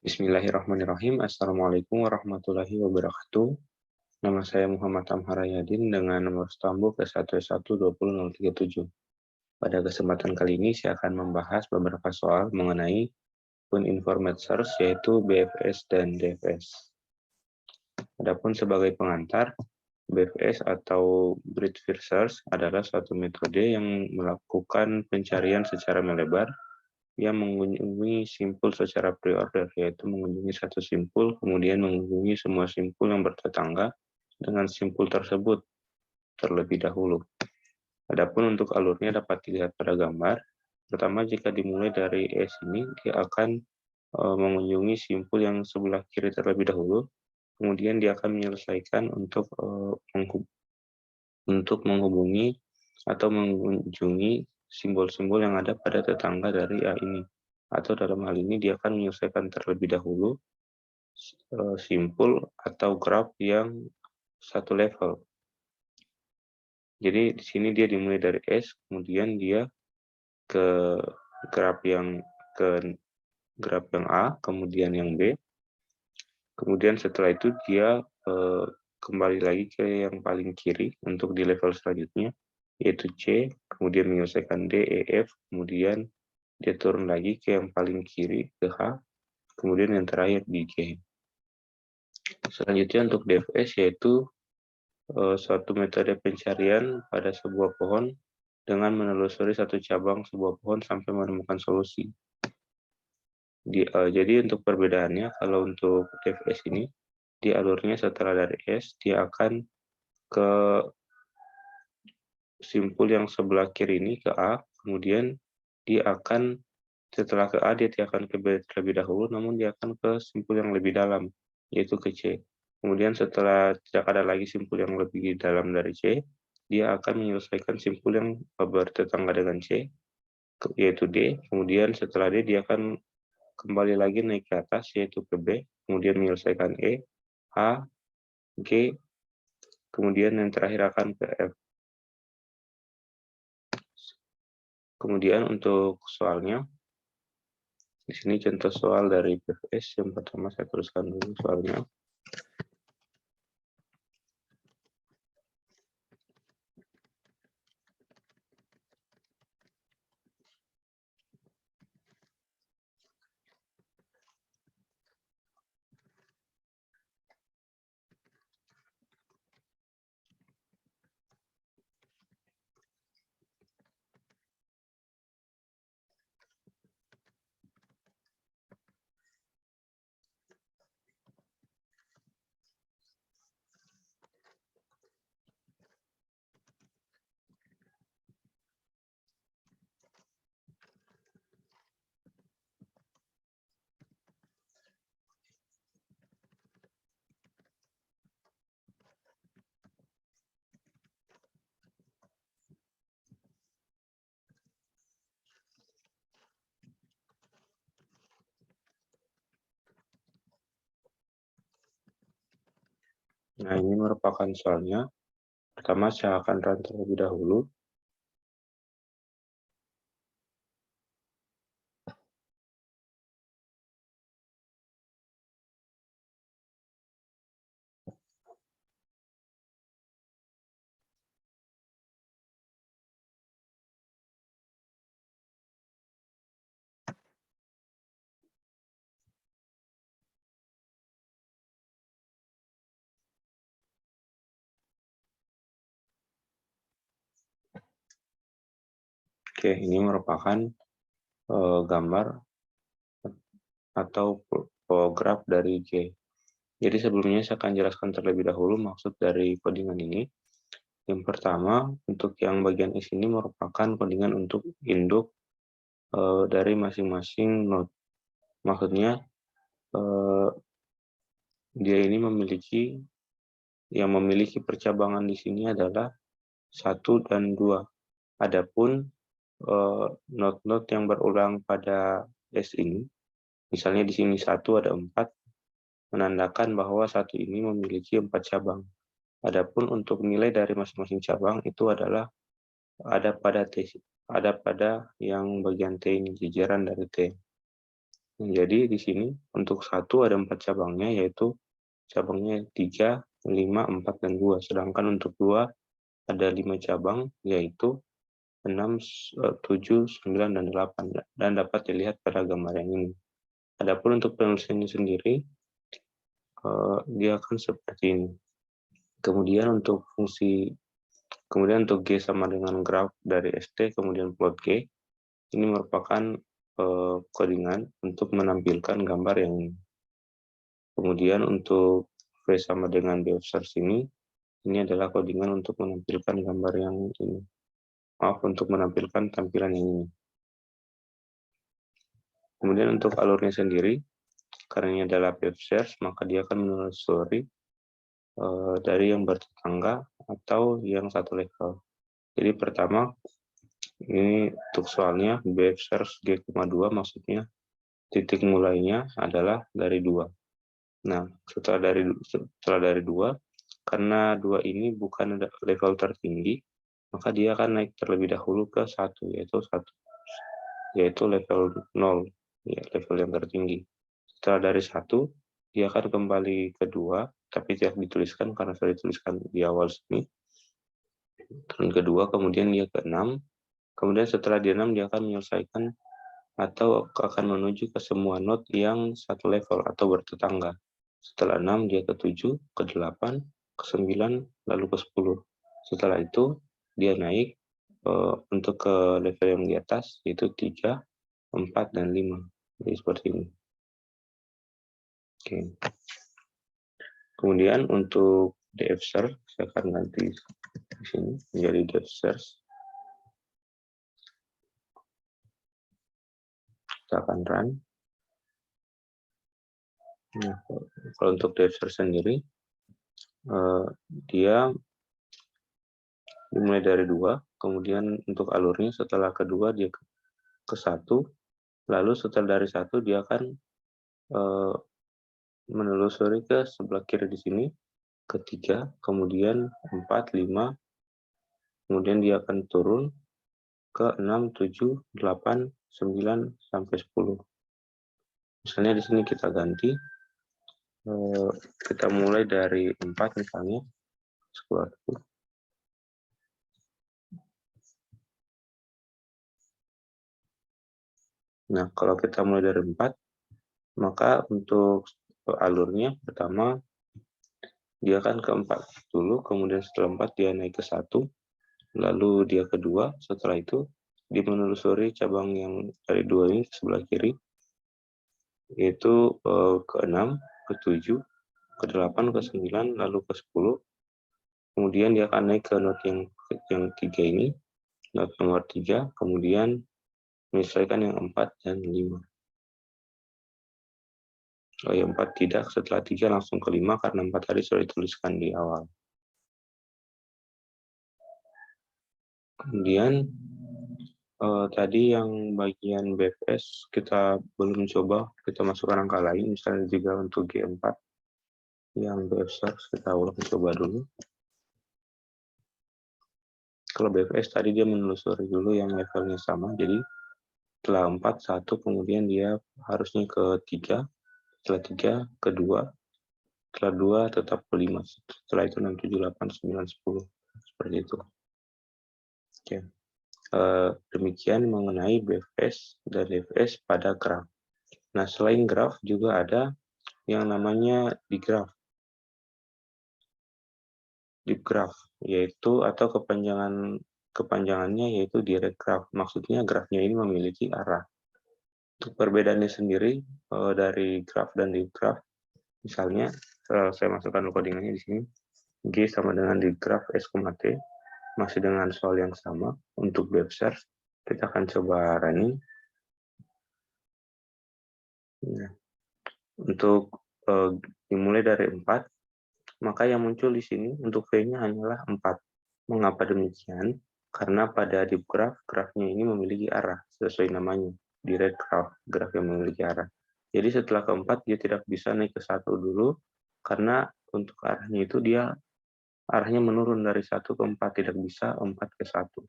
Bismillahirrahmanirrahim. Assalamualaikum warahmatullahi wabarakatuh. Nama saya Muhammad Amhar Yadin dengan nomor stambuk S1120037. Pada kesempatan kali ini saya akan membahas beberapa soal mengenai Uninformed Search yaitu BFS dan DFS. Adapun sebagai pengantar, BFS atau Breadth First Search adalah suatu metode yang melakukan pencarian secara melebar yang mengunjungi simpul secara pre-order, yaitu mengunjungi satu simpul, kemudian mengunjungi semua simpul yang bertetangga dengan simpul tersebut terlebih dahulu. Adapun untuk alurnya dapat dilihat pada gambar. Pertama, jika dimulai dari S ini, dia akan mengunjungi simpul yang sebelah kiri terlebih dahulu, kemudian dia akan menyelesaikan untuk menghubungi atau mengunjungi simbol-simbol yang ada pada tetangga dari A ini. Atau dalam hal ini dia akan menyelesaikan terlebih dahulu simpul atau graf yang satu level. Jadi di sini dia dimulai dari S, kemudian dia ke graf yang A, kemudian yang B. Kemudian setelah itu dia kembali lagi ke yang paling kiri untuk di level selanjutnya, yaitu C, kemudian menyelesaikan D, E, F, kemudian dia turun lagi ke yang paling kiri, ke H, kemudian yang terakhir di G. Selanjutnya untuk DFS yaitu suatu metode pencarian pada sebuah pohon dengan menelusuri satu cabang sebuah pohon sampai menemukan solusi. Jadi untuk perbedaannya, kalau untuk DFS ini, di alurnya setelah dari S, dia akan ke simpul yang sebelah kiri ini, ke A, kemudian dia akan setelah ke A, dia akan ke B terlebih dahulu, namun dia akan ke simpul yang lebih dalam, yaitu ke C. Kemudian setelah tidak ada lagi simpul yang lebih dalam dari C, dia akan menyelesaikan simpul yang bertetangga dengan C, yaitu D. Kemudian setelah D, dia akan kembali lagi naik ke atas, yaitu ke B, kemudian menyelesaikan E, H, G, kemudian yang terakhir akan ke F. Kemudian untuk soalnya, di sini contoh soal dari BFS. Yang pertama saya tuliskan dulu soalnya. Nah, ini merupakan soalnya. Pertama, saya akan run terlebih dahulu. Oke, ini merupakan gambar atau graf dari G. Jadi sebelumnya saya akan jelaskan terlebih dahulu maksud dari codingan ini. Yang pertama, untuk yang bagian S ini merupakan codingan untuk induk dari masing-masing node. Maksudnya, dia ini memiliki percabangan di sini adalah 1 dan 2. Adapun node-node yang berulang pada S ini, misalnya di sini 1 ada 4, menandakan bahwa satu ini memiliki 4 cabang. Adapun untuk nilai dari masing-masing cabang itu adalah ada pada yang bagian T ini, jajaran dari T. Jadi di sini untuk 1 ada 4 cabangnya, yaitu cabangnya 3, 5, 4, dan 2. Sedangkan untuk 2 ada 5 cabang, yaitu 6, 7, 9, dan 8. Dan dapat dilihat pada gambar yang ini. Adapun untuk penulisannya sendiri, dia akan seperti ini. Kemudian untuk G sama dengan graf dari ST, kemudian plot G, ini merupakan codingan untuk menampilkan gambar yang ini. Kemudian untuk V sama dengan B search ini adalah codingan untuk menampilkan gambar yang ini. Maaf, untuk menampilkan tampilan yang ini. Kemudian untuk alurnya sendiri, karena ini adalah web search, maka dia akan menelusuri dari yang bertetangga atau yang satu level. Jadi pertama, ini untuk soalnya web search G,2 maksudnya titik mulainya adalah dari 2. Nah, setelah dari 2, karena 2 ini bukan level tertinggi, maka dia akan naik terlebih dahulu ke 1, yaitu level 0, ya, level yang tertinggi. Setelah dari 1, dia akan kembali ke 2, tapi tidak dituliskan karena sudah dituliskan di awal sini. Turun ke 2, kemudian dia ke 6. Kemudian setelah di 6, dia akan menyelesaikan atau akan menuju ke semua node yang satu level atau bertetangga. Setelah 6, dia ke 7, ke 8, ke 9, lalu ke 10. Setelah itu, dia naik untuk ke level yang di atas, yaitu 3, 4, dan 5. Jadi seperti ini. Oke. Kemudian untuk df search, saya akan ganti di sini menjadi df search. Kita akan run. Nah, kalau untuk df search sendiri, dia dimulai dari 2, kemudian untuk alurnya setelah kedua dia ke 1, lalu setelah dari 1 dia akan menelusuri ke sebelah kiri di sini, ke 3, kemudian 4, 5, kemudian dia akan turun ke 6, 7, 8, 9, sampai 10. Misalnya di sini kita ganti, kita mulai dari 4 misalnya, seperti. Nah, kalau kita mulai dari 4, maka untuk alurnya pertama dia akan ke 4 dulu, kemudian setelah 4 dia naik ke 1, lalu dia ke 2, setelah itu dia menelusuri cabang yang dari 2 ini ke sebelah kiri, yaitu ke 6, ke 7, ke 8, ke 9, lalu ke 10. Kemudian dia akan naik ke node yang 3 ini, node nomor 3, kemudian menyelesaikan yang 4 dan 5. Oh ya, 4 tidak, setelah 3 langsung ke 5 karena 4 tadi sudah dituliskan di awal. Kemudian tadi yang bagian BFS kita belum coba, kita masukkan angka lain, misalnya juga untuk G4 yang BFS kita ulang coba dulu. Kalau BFS tadi dia menelusuri dulu yang levelnya sama, jadi setelah 4, 1, kemudian dia harusnya ke 3, setelah 3 ke 2, setelah 2 tetap ke 5, setelah itu 6, 7, 8, 9, 10, seperti itu. Oke. Demikian mengenai BFS dan DFS pada graf. Nah, selain graf juga ada yang namanya digraph, yaitu atau kepanjangannya yaitu direct graph. Maksudnya grafnya ini memiliki arah. Untuk perbedaannya sendiri dari graf dan digraph, misalnya saya masukkan codingannya di sini, G sama dengan digraph S,T, masih dengan soal yang sama untuk web search. Kita akan coba running. Nah, untuk dimulai dari 4, maka yang muncul di sini untuk V-nya hanyalah 4. Mengapa demikian? Karena pada deep graph, grafnya ini memiliki arah sesuai namanya, direct graph, graf yang memiliki arah. Jadi setelah keempat dia tidak bisa naik ke 1 dulu, karena untuk arahnya itu dia arahnya menurun dari 1 ke 4, tidak bisa 4 ke 1.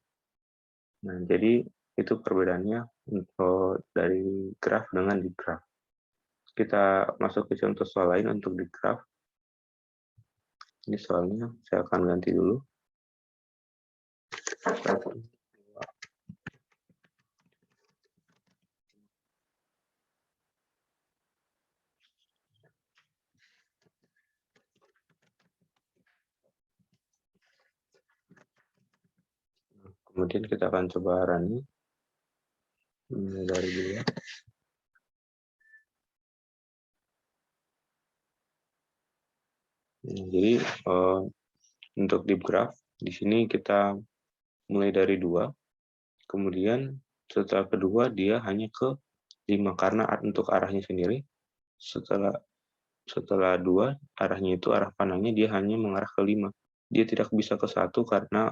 Nah, jadi itu perbedaannya untuk dari graf dengan deep graph. Kita masuk ke contoh soal lain untuk di graf. Ini soalnya saya akan ganti dulu. Kemudian kita akan coba running dari dulu. Jadi untuk deep graph di sini kita mulai dari 2, kemudian setelah kedua dia hanya ke 5 karena untuk arahnya sendiri setelah 2 arahnya itu arah panahnya dia hanya mengarah ke 5. Dia tidak bisa ke 1 karena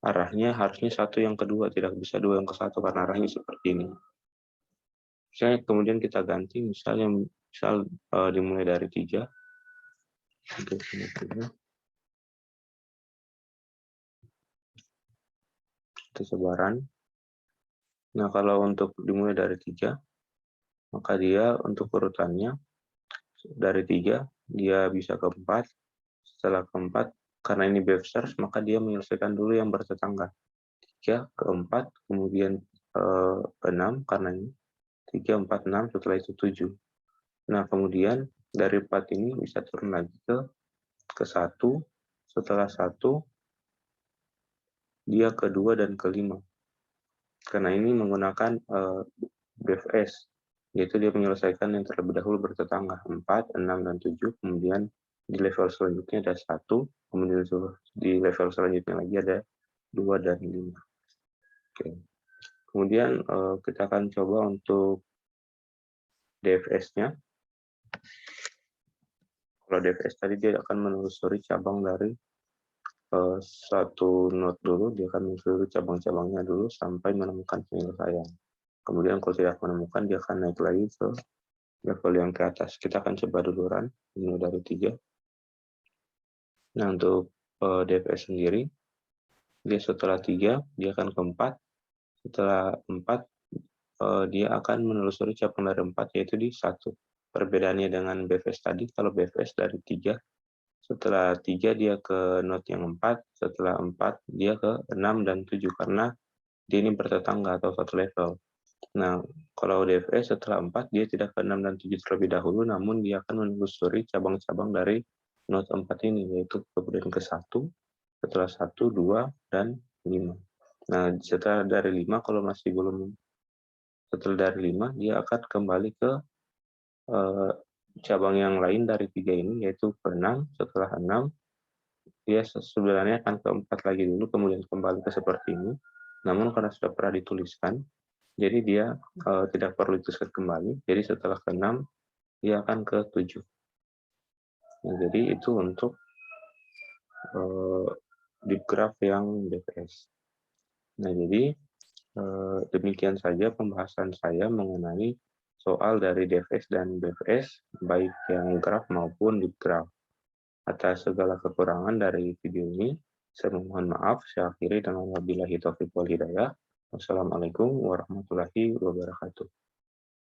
arahnya harusnya 1 yang kedua, tidak bisa 2 yang ke 1 karena arahnya seperti ini. Misalnya kemudian kita ganti misal dimulai dari 3. Kesebaran. Nah, kalau untuk dimulai dari 3, maka dia untuk urutannya dari 3, dia bisa ke 4. Setelah ke 4, karena ini wave search, maka dia menyelesaikan dulu yang bertetangga. 3 ke 4, kemudian ke 6, karena ini 3, 4, 6, setelah itu 7. Nah, kemudian dari 4 ini bisa turun lagi ke 1, setelah 1, dia ke 2 dan ke 5. Karena ini menggunakan BFS, yaitu dia menyelesaikan yang terlebih dahulu bertetangga 4, 6, dan 7, kemudian di level selanjutnya ada 1, kemudian di level selanjutnya lagi ada 2 dan 5. Oke. Kemudian kita akan coba untuk DFS-nya. Kalau DFS tadi dia akan menelusuri cabang dari satu node dulu, dia akan menelusuri cabang-cabangnya dulu sampai menemukan penyelesaian. Kemudian kalau tidak menemukan, dia akan naik lagi ke level yang ke atas. Kita akan coba dulu run, ini dari 3. Nah, untuk DFS sendiri, dia setelah 3, dia akan ke 4. Setelah 4, dia akan menelusuri cabang dari 4, yaitu di 1. Perbedaannya dengan BFS tadi, kalau BFS dari 3, setelah 3 dia ke node yang 4, setelah 4 dia ke 6 dan 7, karena dia ini bertetangga atau satu level. Nah, kalau DFS setelah 4, dia tidak ke 6 dan 7 terlebih dahulu, namun dia akan menelusuri cabang-cabang dari node 4 ini, yaitu kemudian ke 1, setelah 1, 2, dan 5. Nah, setelah dari 5, kalau masih belum, setelah dari 5, dia akan kembali ke cabang yang lain dari 3 ini, yaitu ke 6, setelah 6, dia sebenarnya akan ke 4 lagi dulu, kemudian kembali ke seperti ini. Namun karena sudah pernah dituliskan, jadi dia tidak perlu dituliskan kembali. Jadi setelah ke 6, dia akan ke 7. Nah, jadi itu untuk deep graph yang DFS. Nah, jadi demikian saja pembahasan saya mengenai soal dari DFS dan BFS, baik yang graph maupun deep graph. Atas segala kekurangan dari video ini, saya mohon maaf. Saya akhiri dengan wabillahi taufiq wal hidayah. Wassalamualaikum warahmatullahi wabarakatuh.